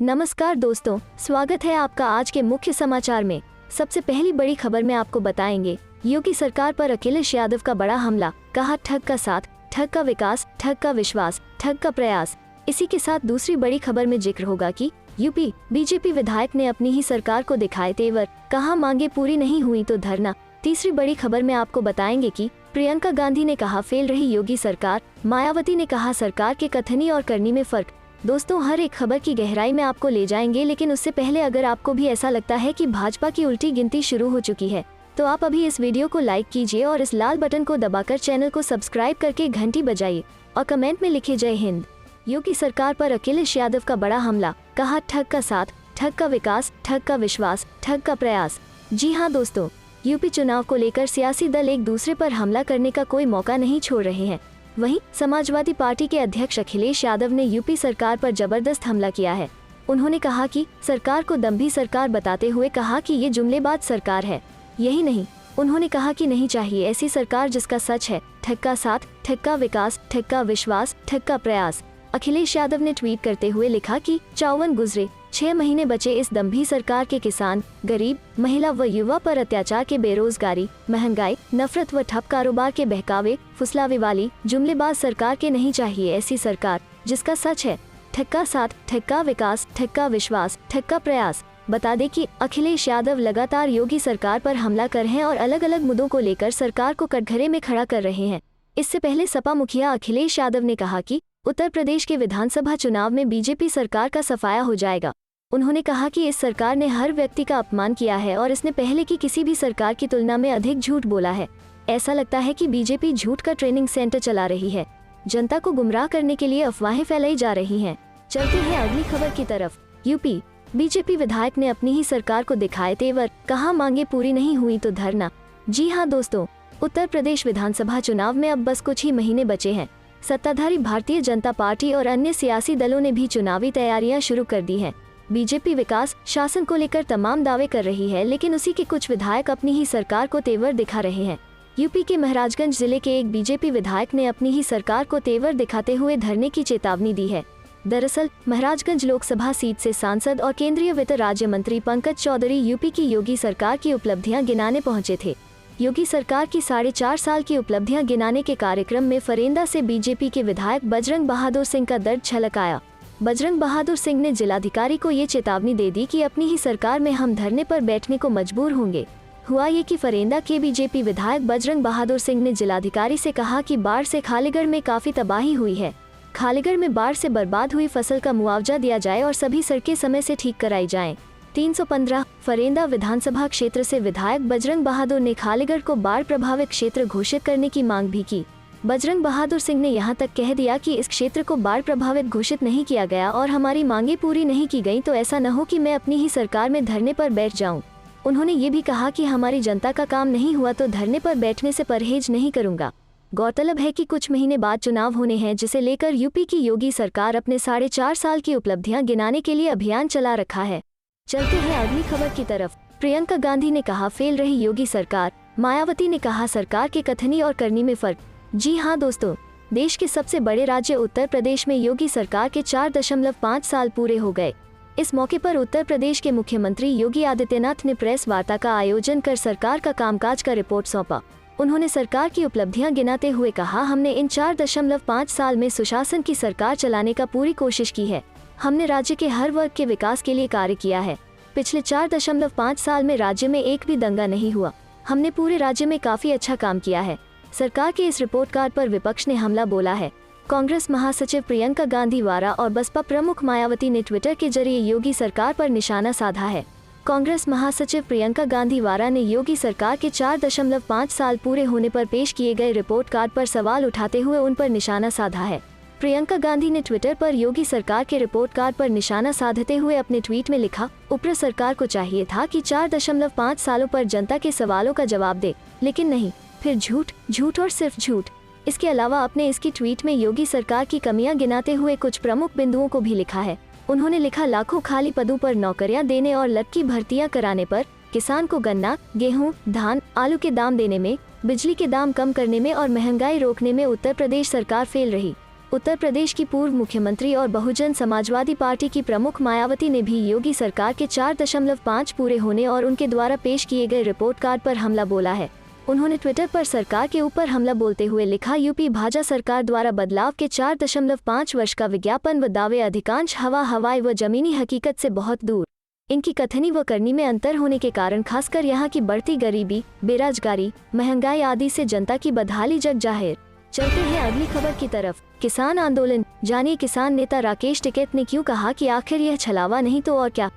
नमस्कार दोस्तों, स्वागत है आपका आज के मुख्य समाचार में। सबसे पहली बड़ी खबर में आपको बताएंगे, योगी सरकार पर अखिलेश यादव का बड़ा हमला, कहा ठग का साथ, ठग का विकास, ठग का विश्वास, ठग का प्रयास। इसी के साथ दूसरी बड़ी खबर में जिक्र होगा कि यूपी बीजेपी विधायक ने अपनी ही सरकार को दिखाए तेवर, कहा मांगे पूरी नहीं हुई तो धरना। तीसरी बड़ी खबर में आपको बताएंगे कि प्रियंका गांधी ने कहा फेल रही योगी सरकार, मायावती ने कहा सरकार के कथनी और करनी में फर्क। दोस्तों, हर एक खबर की गहराई में आपको ले जाएंगे, लेकिन उससे पहले अगर आपको भी ऐसा लगता है कि भाजपा की उल्टी गिनती शुरू हो चुकी है तो आप अभी इस वीडियो को लाइक कीजिए और इस लाल बटन को दबाकर चैनल को सब्सक्राइब करके घंटी बजाइए और कमेंट में लिखिए जय हिंद। योगी सरकार पर अखिलेश यादव का बड़ा हमला, कहा ठग का साथ, ठग का विकास, ठग का विश्वास, ठग का प्रयास। जी हाँ दोस्तों, यूपी चुनाव को लेकर सियासी दल एक दूसरे पर हमला करने का कोई मौका नहीं छोड़ रहे हैं। वहीं समाजवादी पार्टी के अध्यक्ष अखिलेश यादव ने यूपी सरकार पर जबरदस्त हमला किया है। उन्होंने कहा कि सरकार को दम्भी सरकार बताते हुए कहा कि ये जुमलेबाज सरकार है। यही नहीं, उन्होंने कहा कि नहीं चाहिए ऐसी सरकार जिसका सच है ठग का साथ, ठग का विकास, ठग का विश्वास, ठग का प्रयास। अखिलेश यादव ने ट्वीट करते हुए लिखा कि 54 गुजरे, 6 महीने बचे इस दम्भी सरकार के किसान, गरीब, महिला व युवा पर अत्याचार के बेरोजगारी, महंगाई, नफरत व ठप कारोबार के बहकावे, फुसलावे वाली जुमलेबाज सरकार के नहीं चाहिए ऐसी सरकार जिसका सच है ठग का साथ, ठग का विकास, ठग का विश्वास, ठग का प्रयास। बता दें कि अखिलेश यादव लगातार योगी सरकार पर हमला कर हैं और अलग अलग मुद्दों को लेकर सरकार को कटघरे में खड़ा कर रहे हैं। इससे पहले सपा मुखिया अखिलेश यादव ने कहा कि उत्तर प्रदेश के विधानसभा चुनाव में बीजेपी सरकार का सफाया हो जाएगा। उन्होंने कहा कि इस सरकार ने हर व्यक्ति का अपमान किया है और इसने पहले की किसी भी सरकार की तुलना में अधिक झूठ बोला है। ऐसा लगता है कि बीजेपी झूठ का ट्रेनिंग सेंटर चला रही है। जनता को गुमराह करने के लिए अफवाहें फैलाई जा रही हैं। चलते हैं अगली खबर की तरफ। यूपी बीजेपी विधायक ने अपनी ही सरकार को दिखाए तेवर, कहा मांगे पूरी नहीं हुई तो धरना। जी हाँ दोस्तों, उत्तर प्रदेश विधानसभा चुनाव में अब बस कुछ ही महीने बचे हैं। सत्ताधारी भारतीय जनता पार्टी और अन्य सियासी दलों ने भी चुनावी तैयारियां शुरू कर दी हैं। बीजेपी विकास शासन को लेकर तमाम दावे कर रही है, लेकिन उसी के कुछ विधायक अपनी ही सरकार को तेवर दिखा रहे हैं। यूपी के महाराजगंज जिले के एक बीजेपी विधायक ने अपनी ही सरकार को तेवर दिखाते हुए धरने की चेतावनी दी है। दरअसल महाराजगंज लोकसभा सीट से सांसद और केंद्रीय वित्त राज्य मंत्री पंकज चौधरी यूपी की योगी सरकार की उपलब्धियां गिनाने पहुंचे थे। योगी सरकार की 4.5 साल की उपलब्धियां गिनाने के कार्यक्रम में फरेंदा से बीजेपी के विधायक बजरंग बहादुर सिंह का दर्द छलक आया। बजरंग बहादुर सिंह ने जिलाधिकारी को ये चेतावनी दे दी कि अपनी ही सरकार में हम धरने पर बैठने को मजबूर होंगे। हुआ ये कि फरेंदा के बीजेपी विधायक बजरंग बहादुर सिंह ने जिलाधिकारी से कहा कि बाढ़ से खालीगढ़ में काफी तबाही हुई है। खालीगढ़ में बाढ़ से बर्बाद हुई फसल का मुआवजा दिया जाए और सभी सड़कें समय से ठीक कराई जाएं। 315 फरेंदा विधानसभा क्षेत्र से विधायक बजरंग बहादुर ने खालीगढ़ को बाढ़ प्रभावित क्षेत्र घोषित करने की मांग भी की। बजरंग बहादुर सिंह ने यहां तक कह दिया कि इस क्षेत्र को बाढ़ प्रभावित घोषित नहीं किया गया और हमारी मांगे पूरी नहीं की गई तो ऐसा न हो कि मैं अपनी ही सरकार में धरने पर बैठ जाऊं। उन्होंने ये भी कहा कि हमारी जनता का काम नहीं हुआ तो धरने पर बैठने से परहेज नहीं करूंगा। गौरतलब है कि कुछ महीने बाद चुनाव होने हैं, जिसे लेकर यूपी की योगी सरकार अपने 4.5 साल की उपलब्धियां गिनाने के लिए अभियान चला रखा है। चलते हैं अगली खबर की तरफ। प्रियंका गांधी ने कहा फेल रही योगी सरकार, मायावती ने कहा सरकार के कथनी और करनी में फर्क। जी हाँ दोस्तों, देश के सबसे बड़े राज्य उत्तर प्रदेश में योगी सरकार के 4.5 साल पूरे हो गए। इस मौके पर उत्तर प्रदेश के मुख्यमंत्री योगी आदित्यनाथ ने प्रेस वार्ता का आयोजन कर सरकार का कामकाज का रिपोर्ट सौंपा। उन्होंने सरकार की उपलब्धियां गिनाते हुए कहा, हमने इन 4.5 साल में सुशासन की सरकार चलाने का पूरी कोशिश की है। हमने राज्य के हर वर्ग के विकास के लिए कार्य किया है। पिछले 4.5 साल में राज्य में एक भी दंगा नहीं हुआ। हमने पूरे राज्य में काफी अच्छा काम किया है। सरकार के इस रिपोर्ट कार्ड पर विपक्ष ने हमला बोला है। कांग्रेस महासचिव प्रियंका गांधी वारा और बसपा प्रमुख मायावती ने ट्विटर के जरिए योगी सरकार पर निशाना साधा है। कांग्रेस महासचिव प्रियंका गांधी वारा ने योगी सरकार के 4.5 साल पूरे होने पर पेश किए गए रिपोर्ट कार्ड पर सवाल उठाते हुए उन पर निशाना साधा है। प्रियंका गांधी ने ट्विटर पर योगी सरकार के रिपोर्ट कार्ड पर निशाना साधते हुए अपने ट्वीट में लिखा, ऊपर सरकार को चाहिए था कि 4.5 सालों पर जनता के सवालों का जवाब दे, लेकिन नहीं, फिर झूठ, झूठ और सिर्फ झूठ। इसके अलावा अपने इसकी ट्वीट में योगी सरकार की कमियां गिनाते हुए कुछ प्रमुख बिंदुओं को भी लिखा है। उन्होंने लिखा, लाखों खाली पदों पर नौकरियां देने और लटकी भर्तियां कराने पर, किसान को गन्ना, गेहूं, धान, आलू के दाम देने में, बिजली के दाम कम करने में और महंगाई रोकने में उत्तर प्रदेश सरकार फेल रही। उत्तर प्रदेश की पूर्व मुख्यमंत्री और बहुजन समाजवादी पार्टी की प्रमुख मायावती ने भी योगी सरकार के 4.5 पूरे होने और उनके द्वारा पेश किए गए रिपोर्ट कार्ड पर हमला बोला है। उन्होंने ट्विटर पर सरकार के ऊपर हमला बोलते हुए लिखा, यूपी भाजपा सरकार द्वारा बदलाव के 4.5 वर्ष का विज्ञापन व दावे अधिकांश हवाई व जमीनी हकीकत से बहुत दूर। इनकी कथनी व करनी में अंतर होने के कारण खासकर यहाँ की बढ़ती गरीबी, बेरोजगारी, महंगाई आदि से जनता की बदहाली जग जाहिर। चलते हैं अगली खबर की तरफ। किसान आंदोलन, जानिए किसान नेता राकेश टिकैत ने क्यों कहा कि आखिर यह छलावा नहीं तो और क्या।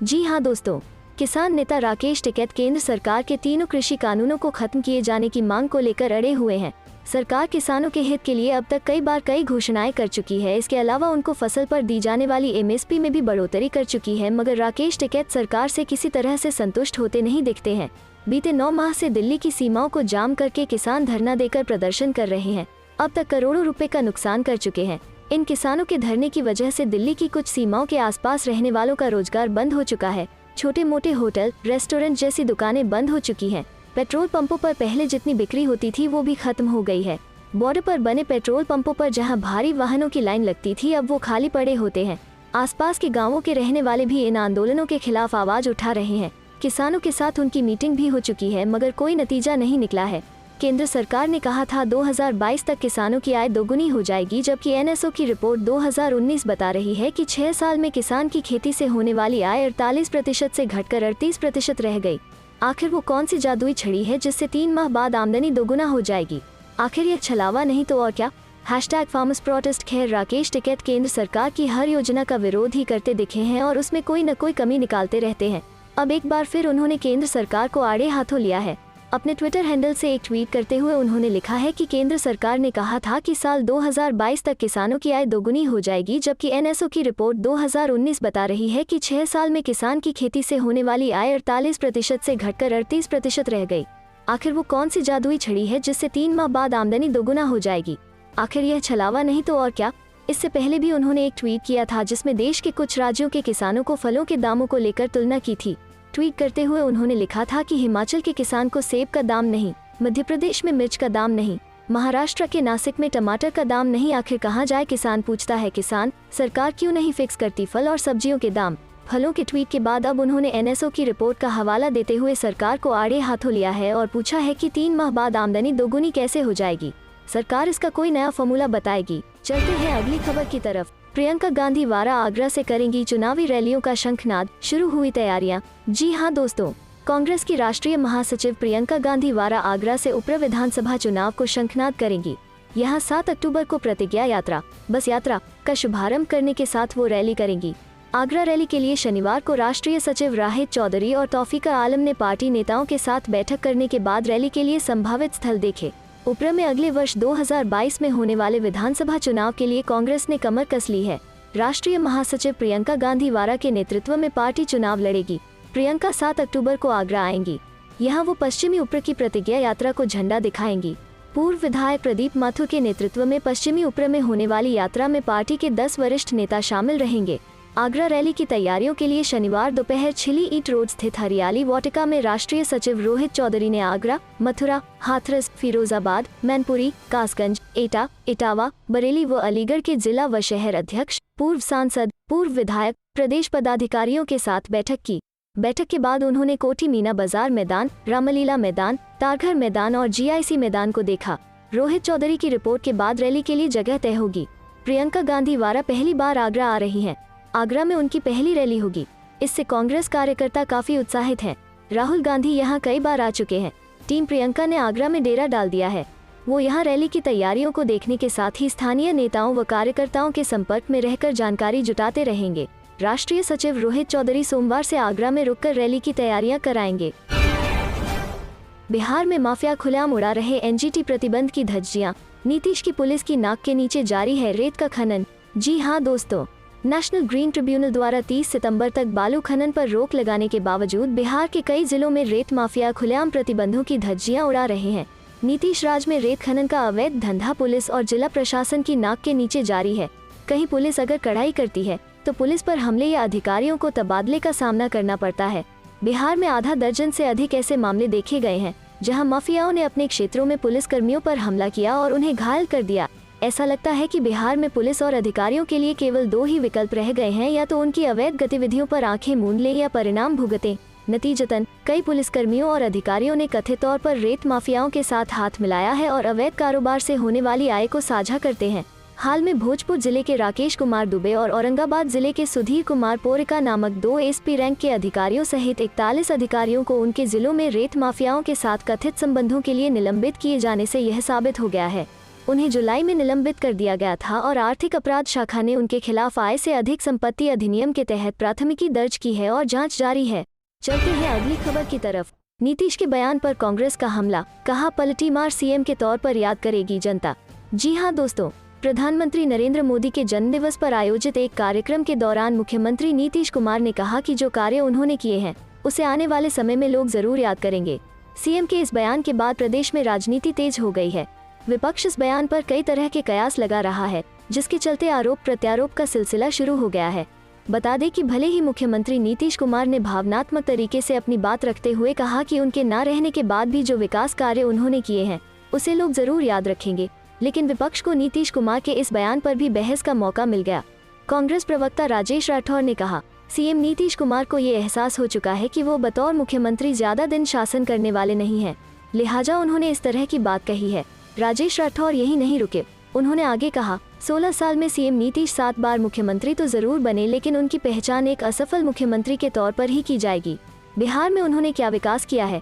जी हाँ दोस्तों, किसान नेता राकेश टिकैत केंद्र सरकार के तीनों कृषि कानूनों को खत्म किए जाने की मांग को लेकर अड़े हुए हैं। सरकार किसानों के हित के लिए अब तक कई घोषणाएं कर चुकी है। इसके अलावा उनको फसल पर दी जाने वाली MSP में भी बढ़ोतरी कर चुकी है, मगर राकेश टिकैत सरकार से किसी तरह से संतुष्ट होते नहीं दिखते हैं। बीते 9 माह से दिल्ली की सीमाओं को जाम करके किसान धरना देकर प्रदर्शन कर रहे हैं। अब तक करोड़ों रुपए का नुकसान कर चुके हैं। इन किसानों के धरने की वजह से दिल्ली की कुछ सीमाओं के आसपास रहने वालों का रोजगार बंद हो चुका है। छोटे मोटे होटल, रेस्टोरेंट जैसी दुकानें बंद हो चुकी हैं। पेट्रोल पंपों पर पहले जितनी बिक्री होती थी वो भी खत्म हो गई है। बॉर्डर पर बने पेट्रोल पंपों पर जहां भारी वाहनों की लाइन लगती थी, अब वो खाली पड़े होते हैं। आसपास के गाँवों के रहने वाले भी इन आंदोलनों के खिलाफ आवाज उठा रहे हैं। किसानों के साथ उनकी मीटिंग भी हो चुकी है, मगर कोई नतीजा नहीं निकला है। केंद्र सरकार ने कहा था 2022 तक किसानों की आय दोगुनी हो जाएगी, जबकि NSO की रिपोर्ट 2019 बता रही है कि 6 साल में किसान की खेती से होने वाली आय 48% से घटकर 38% रह गई। आखिर वो कौन सी जादुई छड़ी है जिससे 3 माह बाद आमदनी दोगुना हो जाएगी। आखिर यह छलावा नहीं तो और क्या। #Farmers protest. खैर, राकेश टिकैत केंद्र सरकार की हर योजना का विरोध ही करते दिखे हैं और उसमें कोई न कोई कमी निकालते रहते हैं। अब एक बार फिर उन्होंने केंद्र सरकार को आड़े हाथों लिया है। अपने ट्विटर हैंडल से एक ट्वीट करते हुए उन्होंने लिखा है कि केंद्र सरकार ने कहा था कि साल 2022 तक किसानों की आय दोगुनी हो जाएगी, जबकि NSO की रिपोर्ट 2019 बता रही है कि 6 साल में किसान की खेती से होने वाली आय 48% से घटकर 38% रह गई। आखिर वो कौन सी जादुई छड़ी है जिससे 3 माह बाद आमदनी दोगुना हो जाएगी। आखिर यह छलावा नहीं तो और क्या। इससे पहले भी उन्होंने एक ट्वीट किया था जिसमें देश के कुछ राज्यों के किसानों को फलों के दामों को लेकर तुलना की थी। ट्वीट करते हुए उन्होंने लिखा था कि हिमाचल के किसान को सेब का दाम नहीं, मध्य प्रदेश में मिर्च का दाम नहीं, महाराष्ट्र के नासिक में टमाटर का दाम नहीं। आखिर कहाँ जाए किसान, पूछता है किसान। सरकार क्यों नहीं फिक्स करती फल और सब्जियों के दाम। फलों के ट्वीट के बाद अब उन्होंने NSO की रिपोर्ट का हवाला देते हुए सरकार को आड़े हाथों लिया है और पूछा है कि 3 माह बाद आमदनी दोगुनी कैसे हो जाएगी। सरकार इसका कोई नया फॉर्मूला बताएगी। चलते हैं अगली खबर की तरफ। प्रियंका गांधी वारा आगरा से करेंगी चुनावी रैलियों का शंखनाद, शुरू हुई तैयारियां। जी हां दोस्तों, कांग्रेस की राष्ट्रीय महासचिव प्रियंका गांधी वारा आगरा से उप विधानसभा चुनाव को शंखनाद करेंगी। यहां 7 अक्टूबर को प्रतिज्ञा यात्रा, बस यात्रा का शुभारंभ करने के साथ वो रैली करेंगी। आगरा रैली के लिए शनिवार को राष्ट्रीय सचिव राहित चौधरी और तौफीका आलम ने पार्टी नेताओं के साथ बैठक करने के बाद रैली के लिए संभावित स्थल देखे। ऊपर में अगले वर्ष 2022 में होने वाले विधानसभा चुनाव के लिए कांग्रेस ने कमर कस ली है। राष्ट्रीय महासचिव प्रियंका गांधी वारा के नेतृत्व में पार्टी चुनाव लड़ेगी। प्रियंका 7 अक्टूबर को आगरा आएंगी। यहां वो पश्चिमी ऊपर की प्रतिज्ञा यात्रा को झंडा दिखाएंगी। पूर्व विधायक प्रदीप माथुर के नेतृत्व में पश्चिमी ऊपर में होने वाली यात्रा में पार्टी के 10 वरिष्ठ नेता शामिल रहेंगे। आगरा रैली की तैयारियों के लिए शनिवार दोपहर छिली ईट रोड स्थित हरियाली वाटिका में राष्ट्रीय सचिव रोहित चौधरी ने आगरा, मथुरा, हाथरस, फिरोजाबाद, मैनपुरी, कासगंज, एटा, इटावा, बरेली व अलीगढ़ के जिला व शहर अध्यक्ष, पूर्व सांसद, पूर्व विधायक, प्रदेश पदाधिकारियों के साथ बैठक की। बैठक के बाद उन्होंने कोठी मीना बाजार मैदान, रामलीला मैदान, तारघर मैदान और GIC मैदान को देखा। रोहित चौधरी की रिपोर्ट के बाद रैली के लिए जगह तय होगी। प्रियंका गांधी वारा पहली बार आगरा आ रही हैं। आगरा में उनकी पहली रैली होगी। इससे कांग्रेस कार्यकर्ता काफी उत्साहित हैं। राहुल गांधी यहां कई बार आ चुके हैं। टीम प्रियंका ने आगरा में डेरा डाल दिया है। वो यहां रैली की तैयारियों को देखने के साथ ही स्थानीय नेताओं व कार्यकर्ताओं के संपर्क में रहकर जानकारी जुटाते रहेंगे। राष्ट्रीय सचिव रोहित चौधरी सोमवार से आगरा में रुककर रैली की तैयारियां कराएंगे। बिहार में माफिया खुलेआम उड़ा रहे NGT प्रतिबंध की धज्जियां। नीतीश की पुलिस की नाक के नीचे जारी है रेत का खनन। जी हां दोस्तों, नेशनल ग्रीन ट्रिब्यूनल द्वारा 30 सितंबर तक बालू खनन पर रोक लगाने के बावजूद बिहार के कई जिलों में रेत माफिया खुलेआम प्रतिबंधों की धज्जियां उड़ा रहे हैं। नीतीश राज में रेत खनन का अवैध धंधा पुलिस और जिला प्रशासन की नाक के नीचे जारी है। कहीं पुलिस अगर कड़ाई करती है तो पुलिस पर हमले या अधिकारियों को तबादले का सामना करना पड़ता है। बिहार में आधा दर्जन से अधिक ऐसे मामले देखे गए हैं जहां माफियाओं ने अपने क्षेत्रों में पुलिसकर्मियों पर हमला किया और उन्हें घायल कर दिया। ऐसा लगता है कि बिहार में पुलिस और अधिकारियों के लिए केवल दो ही विकल्प रह गए हैं, या तो उनकी अवैध गतिविधियों पर आंखें मूंद लें या परिणाम भुगतें। नतीजतन कई पुलिसकर्मियों और अधिकारियों ने कथित तौर पर रेत माफियाओं के साथ हाथ मिलाया है और अवैध कारोबार से होने वाली आय को साझा करते हैं। हाल में भोजपुर जिले के राकेश कुमार दुबे और औरंगाबाद जिले के सुधीर कुमार पोरिका नामक 2 एसपी रैंक के अधिकारियों सहित 41 अधिकारियों को उनके जिलों में रेत माफियाओं के साथ कथित संबंधों के लिए निलंबित किए जाने से यह साबित हो गया है। उन्हें जुलाई में निलंबित कर दिया गया था और आर्थिक अपराध शाखा ने उनके खिलाफ आय से अधिक संपत्ति अधिनियम के तहत प्राथमिकी दर्ज की है और जाँच जारी है। चलते हैं अगली खबर की तरफ। नीतीश के बयान पर कांग्रेस का हमला, कहा पलटी मार सीएम के तौर पर याद करेगी जनता। जी हाँ दोस्तों, प्रधानमंत्री नरेंद्र मोदी के जन्मदिवस पर आयोजित एक कार्यक्रम के दौरान मुख्यमंत्री नीतीश कुमार ने कहा कि जो कार्य उन्होंने किए हैं उसे आने वाले समय में लोग जरूर याद करेंगे। सीएम के इस बयान के बाद प्रदेश में राजनीति तेज हो गई है। विपक्ष इस बयान पर कई तरह के कयास लगा रहा है, जिसके चलते आरोप प्रत्यारोप का सिलसिला शुरू हो गया है। बता दें कि भले ही मुख्यमंत्री नीतीश कुमार ने भावनात्मक तरीके से अपनी बात रखते हुए कहा कि उनके न रहने के बाद भी जो विकास कार्य उन्होंने किए हैं उसे लोग जरूर याद रखेंगे, लेकिन विपक्ष को नीतीश कुमार के इस बयान पर भी बहस का मौका मिल गया। कांग्रेस प्रवक्ता राजेश राठौर ने कहा, सीएम नीतीश कुमार को ये एहसास हो चुका है कि वो बतौर मुख्यमंत्री ज्यादा दिन शासन करने वाले नहीं हैं, लिहाजा उन्होंने इस तरह की बात कही है। राजेश राठौर यही नहीं रुके, उन्होंने आगे कहा, 16 साल में सीएम नीतीश 7 बार मुख्यमंत्री तो जरूर बने, लेकिन उनकी पहचान एक असफल मुख्यमंत्री के तौर पर ही की जाएगी। बिहार में उन्होंने क्या विकास किया है?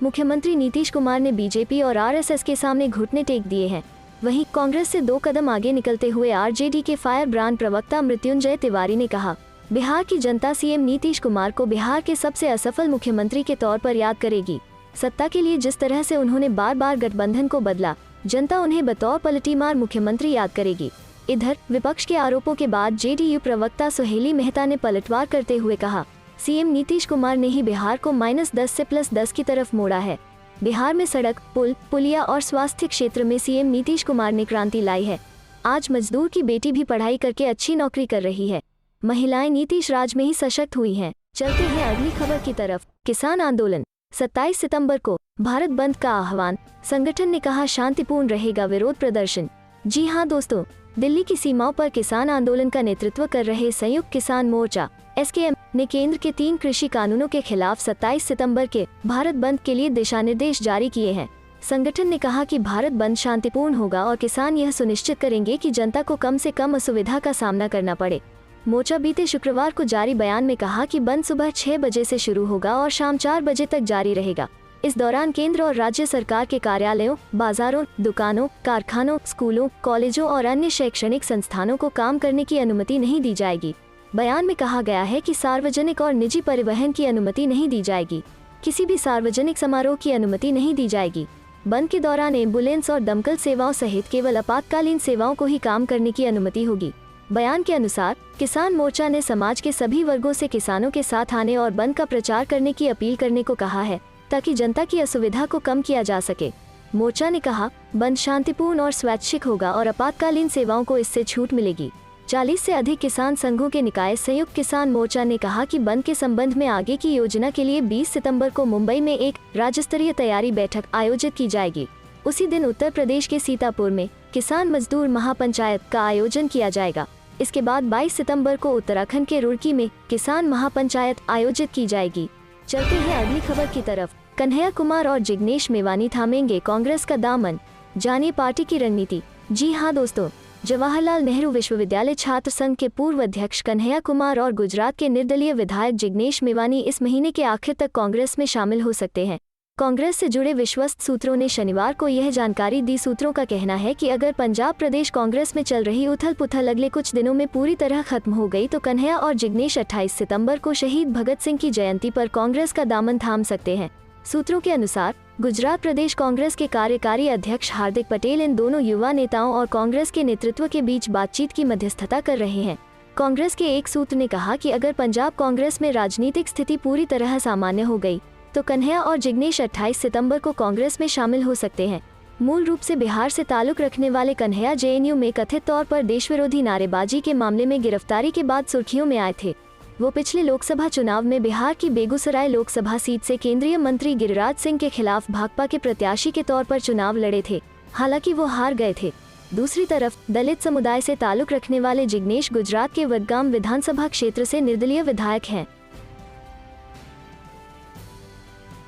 मुख्यमंत्री नीतीश कुमार ने बीजेपी और आरएसएस के सामने घुटने टेक दिए हैं। वहीं कांग्रेस से 2 कदम आगे निकलते हुए आरजेडी के फायर ब्रांड प्रवक्ता मृत्युंजय तिवारी ने कहा, बिहार की जनता सीएम नीतीश कुमार को बिहार के सबसे असफल मुख्यमंत्री के तौर पर याद करेगी। सत्ता के लिए जिस तरह से उन्होंने बार बार गठबंधन को बदला, जनता उन्हें बतौर पलटीमार मुख्यमंत्री याद करेगी। इधर विपक्ष के आरोपों के बाद जेडीयू प्रवक्ता सुहेली मेहता ने पलटवार करते हुए कहा, सीएम नीतीश कुमार ने ही बिहार को -10 से +10 की तरफ मोड़ा है। बिहार में सड़क, पुल, पुलिया और स्वास्थ्य क्षेत्र में सीएम नीतीश कुमार ने क्रांति लाई है। आज मजदूर की बेटी भी पढ़ाई करके अच्छी नौकरी कर रही है। महिलाएं नीतीश राज में ही सशक्त हुई हैं। चलते हैं अगली खबर की तरफ। किसान आंदोलन, 27 सितंबर को भारत बंद का आह्वान, संगठन ने कहा शांतिपूर्ण रहेगा विरोध प्रदर्शन। जी हां दोस्तों, दिल्ली की सीमाओं पर किसान आंदोलन का नेतृत्व कर रहे संयुक्त किसान मोर्चा एसकेएम ने केंद्र के 3 कृषि कानूनों के खिलाफ 27 सितंबर के भारत बंद के लिए दिशा निर्देश जारी किए हैं। संगठन ने कहा कि भारत बंद शांतिपूर्ण होगा और किसान यह सुनिश्चित करेंगे कि जनता को कम से कम असुविधा का सामना करना पड़े। मोर्चा बीते शुक्रवार को जारी बयान में कहा कि बंद सुबह 6 बजे से शुरू होगा और शाम 4 बजे तक जारी रहेगा। इस दौरान केंद्र और राज्य सरकार के कार्यालयों, बाजारों, दुकानों, कारखानों, स्कूलों, कॉलेजों और अन्य शैक्षणिक संस्थानों को काम करने की अनुमति नहीं दी जाएगी। बयान में कहा गया है कि सार्वजनिक और निजी परिवहन की अनुमति नहीं दी जाएगी। किसी भी सार्वजनिक समारोह की अनुमति नहीं दी जाएगी। बंद के दौरान एम्बुलेंस और दमकल सेवाओं सहित केवल आपातकालीन सेवाओं को ही काम करने की अनुमति होगी। बयान के अनुसार किसान मोर्चा ने समाज के सभी वर्गों से किसानों के साथ आने और बंद का प्रचार करने की अपील करने को कहा है, ताकि जनता की असुविधा को कम किया जा सके। मोर्चा ने कहा, बंद शांतिपूर्ण और स्वैच्छिक होगा और आपातकालीन सेवाओं को इससे छूट मिलेगी। 40 से अधिक किसान संघों के निकाय संयुक्त किसान मोर्चा ने कहा कि बंद के संबंध में आगे की योजना के लिए 20 सितंबर को मुंबई में एक राज्य स्तरीय तैयारी बैठक आयोजित की जाएगी। उसी दिन उत्तर प्रदेश के सीतापुर में किसान मजदूर महापंचायत का आयोजन किया जाएगा। इसके बाद 22 सितंबर को उत्तराखंड के रुड़की में किसान महापंचायत आयोजित की जाएगी। चलते हैं अगली खबर की तरफ। कन्हैया कुमार और जिग्नेश मेवानी थामेंगे कांग्रेस का दामन, जानिए पार्टी की रणनीति। जी हाँ दोस्तों, जवाहरलाल नेहरू विश्वविद्यालय छात्र संघ के पूर्व अध्यक्ष कन्हैया कुमार और गुजरात के निर्दलीय विधायक जिग्नेश मेवानी इस महीने के आखिर तक कांग्रेस में शामिल हो सकते हैं। कांग्रेस से जुड़े विश्वस्त सूत्रों ने शनिवार को यह जानकारी दी। सूत्रों का कहना है कि अगर पंजाब प्रदेश कांग्रेस में चल रही उथल पुथल अगले कुछ दिनों में पूरी तरह खत्म हो गई तो कन्हैया और जिग्नेश 28 सितंबर को शहीद भगत सिंह की जयंती पर कांग्रेस का दामन थाम सकते हैं। सूत्रों के अनुसार गुजरात प्रदेश कांग्रेस के कार्यकारी अध्यक्ष हार्दिक पटेल इन दोनों युवा नेताओं और कांग्रेस के नेतृत्व के बीच बातचीत की मध्यस्थता कर रहे हैं। कांग्रेस के एक सूत्र ने कहा कि अगर पंजाब कांग्रेस में राजनीतिक स्थिति पूरी तरह सामान्य हो गई तो कन्हैया और जिग्नेश 28 सितंबर को कांग्रेस में शामिल हो सकते हैं। मूल रूप से बिहार से ताल्लुक रखने वाले कन्हैया जेएनयू में कथित तौर पर देशविरोधी नारेबाजी के मामले में गिरफ्तारी के बाद सुर्खियों में आए थे। वो पिछले लोकसभा चुनाव में बिहार की बेगूसराय लोकसभा सीट से केंद्रीय मंत्री गिरिराज सिंह के खिलाफ भाकपा के प्रत्याशी के तौर पर चुनाव लड़े थे। हालांकि वो हार गए थे। दूसरी तरफ दलित समुदाय से ताल्लुक रखने वाले जिग्नेश गुजरात के वडगाम विधानसभा क्षेत्र से निर्दलीय विधायक हैं।